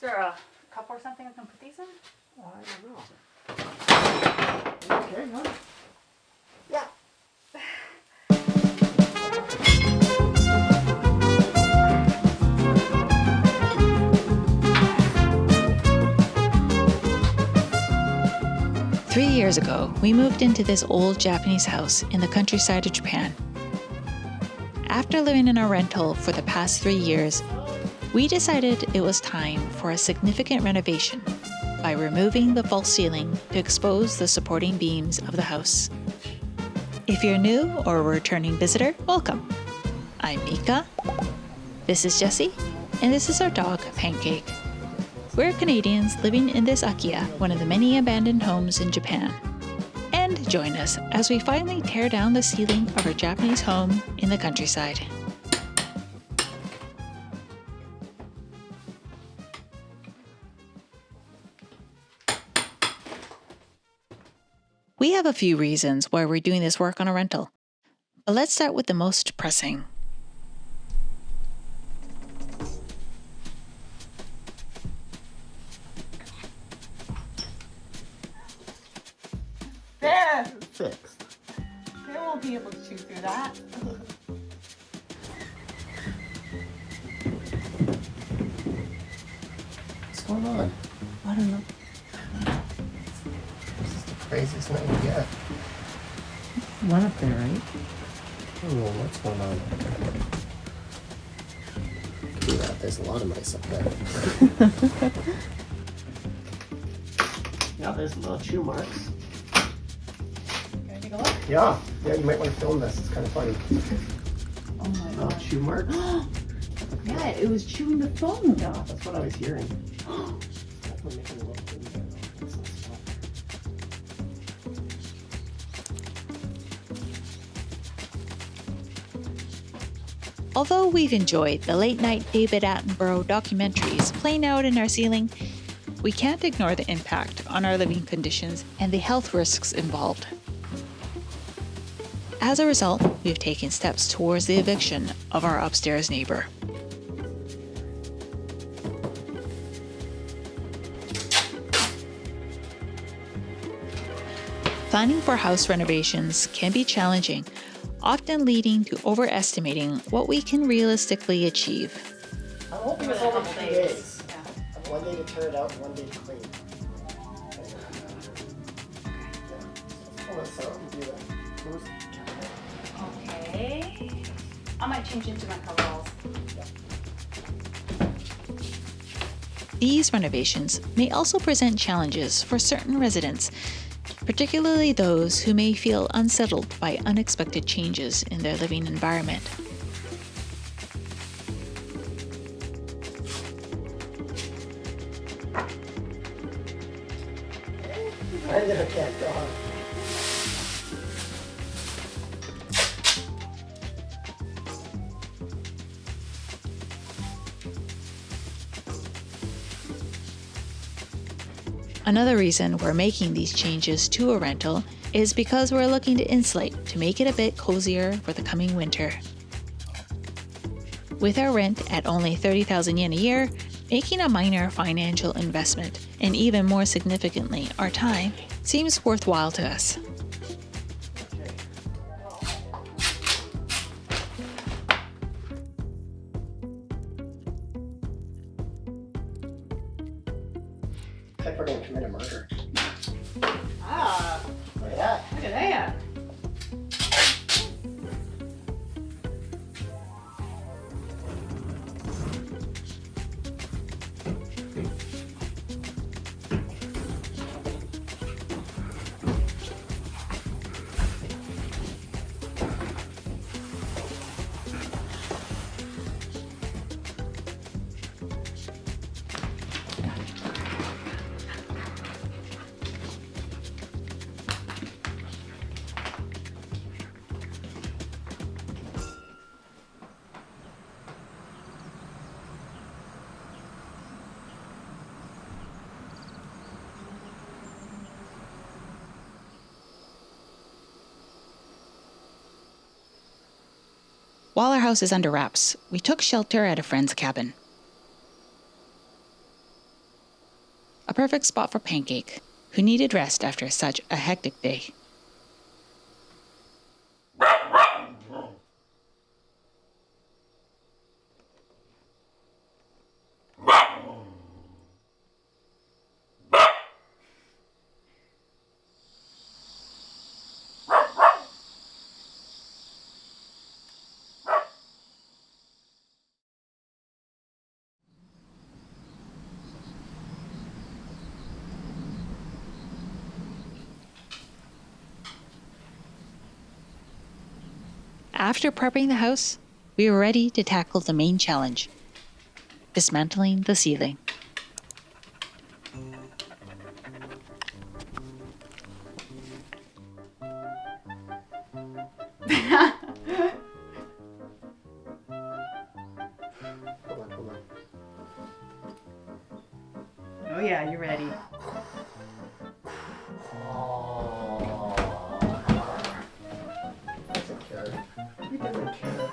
there a cup or something I can put these in? I don't know. Okay, huh? Yeah. 3 years ago, we moved into this old Japanese house in the countryside of Japan. After living in our rental for the past 3 years, we decided it was time for a significant renovation by removing the false ceiling to expose the supporting beams of the house. If you're new or a returning visitor, welcome. I'm Mika, this is Jessie, and this is our dog, Pancake. We're Canadians living in this Akiya, one of the many abandoned homes in Japan. And join us as we finally tear down the ceiling of our Japanese home in the countryside. We have a few reasons why we're doing this work on a rental, but let's start with the most pressing. There! Fixed. They won't be able to chew through that. What's going on? I don't know. This is the craziest night we get. One up there, right? I don't know what's going on. Do that. There's a lot of mice up there. Yeah, there's little chew marks. Can I take a look? Yeah, you might want to film this. It's kind of funny. Oh my Little gosh. chew marks. Yeah, it was chewing the phone. Yeah, that's what I was hearing. Definitely making a little thing there, though. That's not small. Although we've enjoyed the late-night David Attenborough documentaries playing out in our ceiling, we can't ignore the impact on our living conditions and the health risks involved. As a result, we've taken steps towards the eviction of our upstairs neighbor. Planning for house renovations can be challenging, often leading to overestimating what we can realistically achieve. I'm hoping it's only 3 days. One day to tear it out, one day to clean. Pull this out and do that. Okay. I might change into my coveralls. These renovations may also present challenges for certain residents, particularly those who may feel unsettled by unexpected changes in their living environment. I never can't go on. Another reason we're making these changes to a rental is because we're looking to insulate to make it a bit cozier for the coming winter. With our rent at only 30,000 yen a year, making a minor financial investment, and even more significantly, our time, seems worthwhile to us. It's like we're going to commit a murder. Ah, Look at that. look at that. While our house is under wraps, we took shelter at a friend's cabin. a perfect spot for Pancake, who needed rest after such a hectic day. After prepping the house, we were ready to tackle the main challenge: dismantling the ceiling. Hold on. Oh yeah, you're ready. Doesn't care. He doesn't care.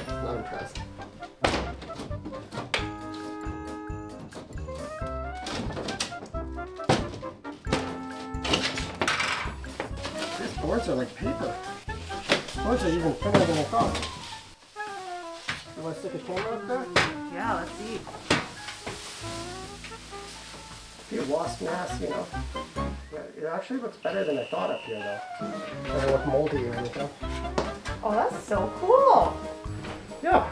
Not impressed. These boards are like paper. Boards are even thinner than I thought. You want to stick a camera up there? Yeah, let's see. Be a wasp nest, you know. Yeah, it actually looks better than I thought up here, though. Doesn't look moldy or anything. Oh, that's so cool. Yeah.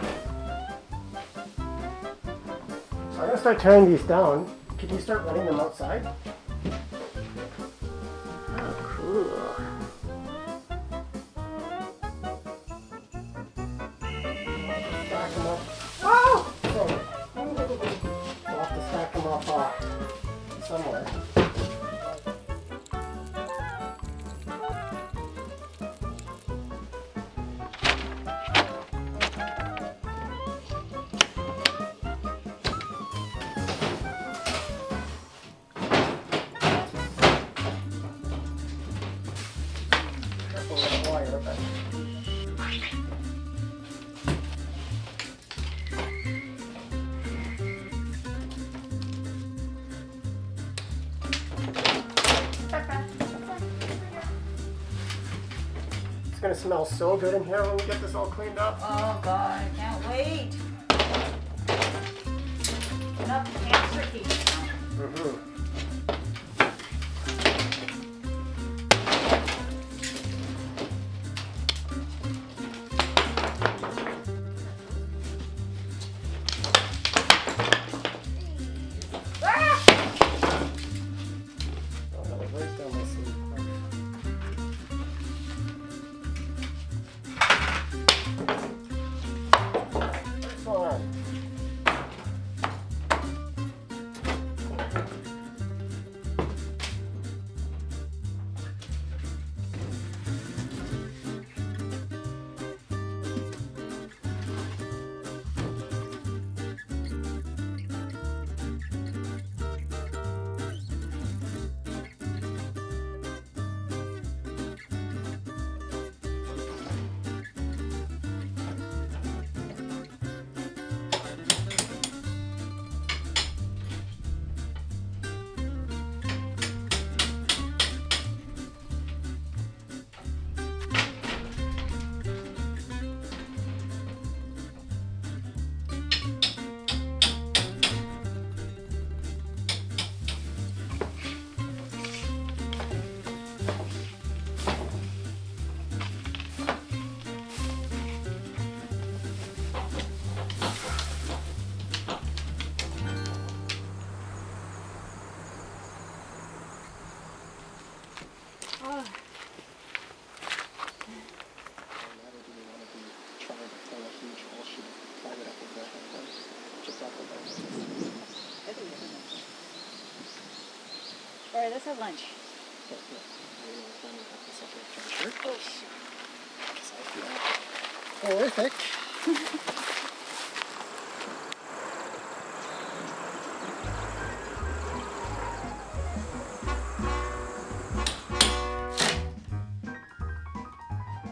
So I'm gonna start tearing these down. Can you start running them outside? Oh, cool. Stack them up. Oh! Sorry. We'll have to stack them up somewhere. Careful with the wire, but it's gonna smell so good in here when we get this all cleaned up. Oh god, I can't wait. Enough cancer cake. Right down my sleeve. What's going on? Alright, let's have lunch. Horrific.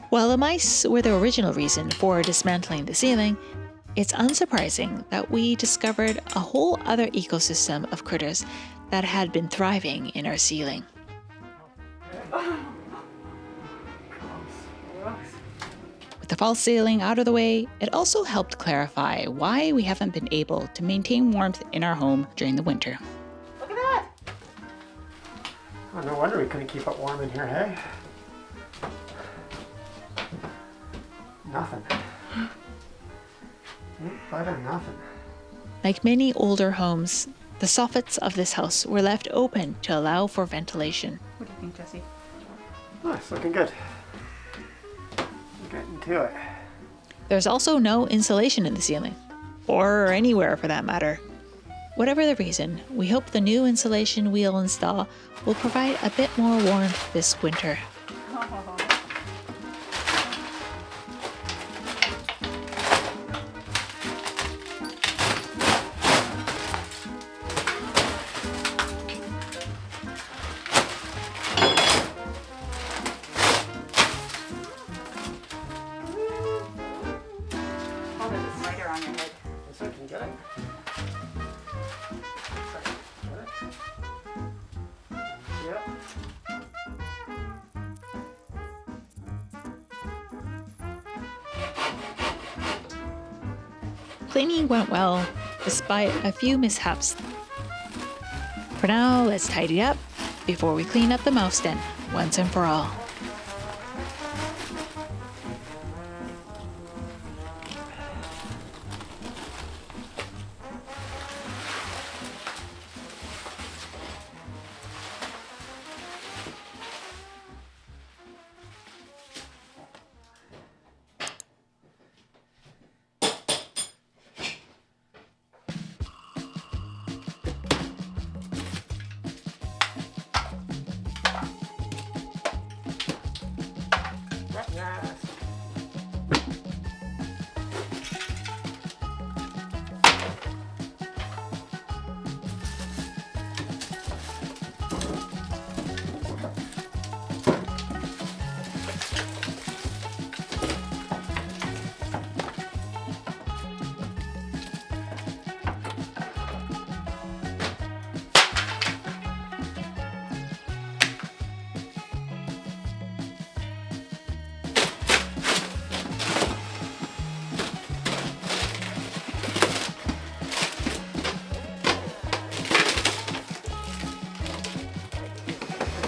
While the mice were the original reason for dismantling the ceiling, it's unsurprising that we discovered a whole other ecosystem of critters that had been thriving in our ceiling. With the false ceiling out of the way, it also helped clarify why we haven't been able to maintain warmth in our home during the winter. Look at that! Oh, no wonder we couldn't keep it warm in here, hey? Nothing. But nothing. Like many older homes, the soffits of this house were left open to allow for ventilation. What do you think, Jesse? Oh, it's looking good. Getting to it. There's also no insulation in the ceiling, or anywhere for that matter. Whatever the reason, we hope the new insulation we'll install will provide a bit more warmth this winter. Oh, there's a spider on your head. Yes, I can get it. Yep. Cleaning went well, despite a few mishaps. For now, let's tidy up before we clean up the mouse den once and for all. Yes.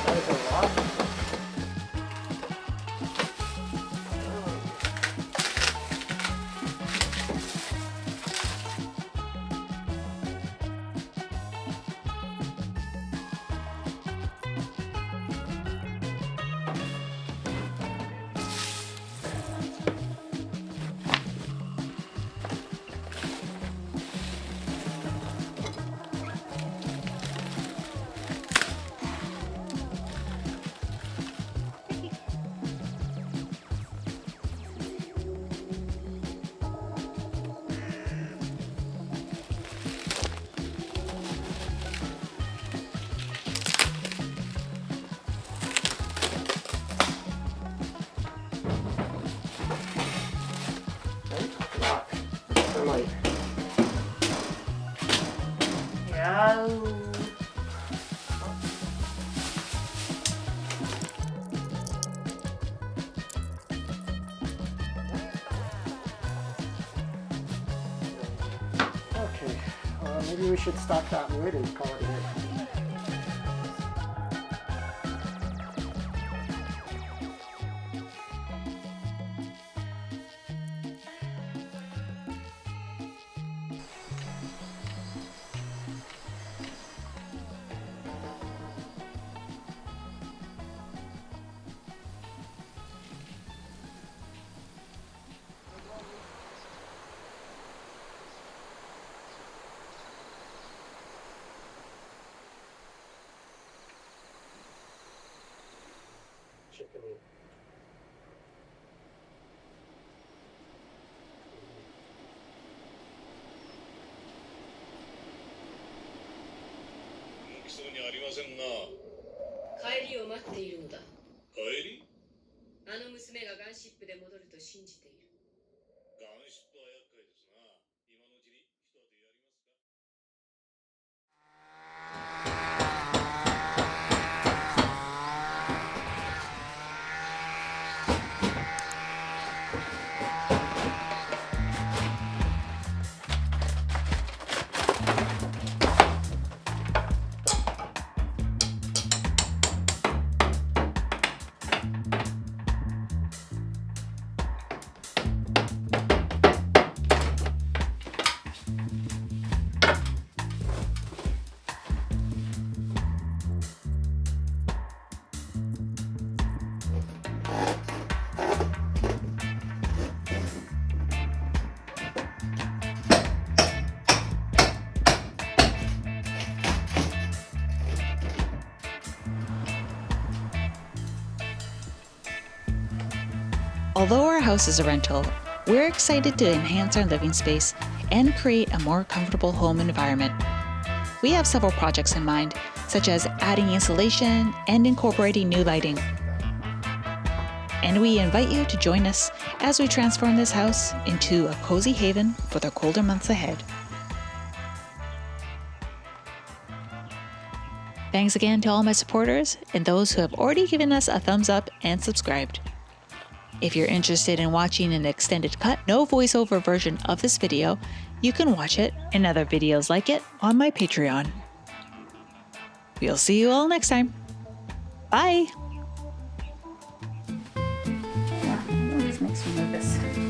That is a lot. Sunlight. Yeah. Okay, maybe we should stock that wood and call it a day. Chicken meat. Although our house is a rental, we're excited to enhance our living space and create a more comfortable home environment. We have several projects in mind, such as adding insulation and incorporating new lighting. And we invite you to join us as we transform this house into a cozy haven for the colder months ahead. Thanks again to all my supporters and those who have already given us a thumbs up and subscribed. If you're interested in watching an extended cut, no voiceover version of this video, you can watch it and other videos like it on my Patreon. We'll see you all next time. Bye! Yeah, it always makes me nervous.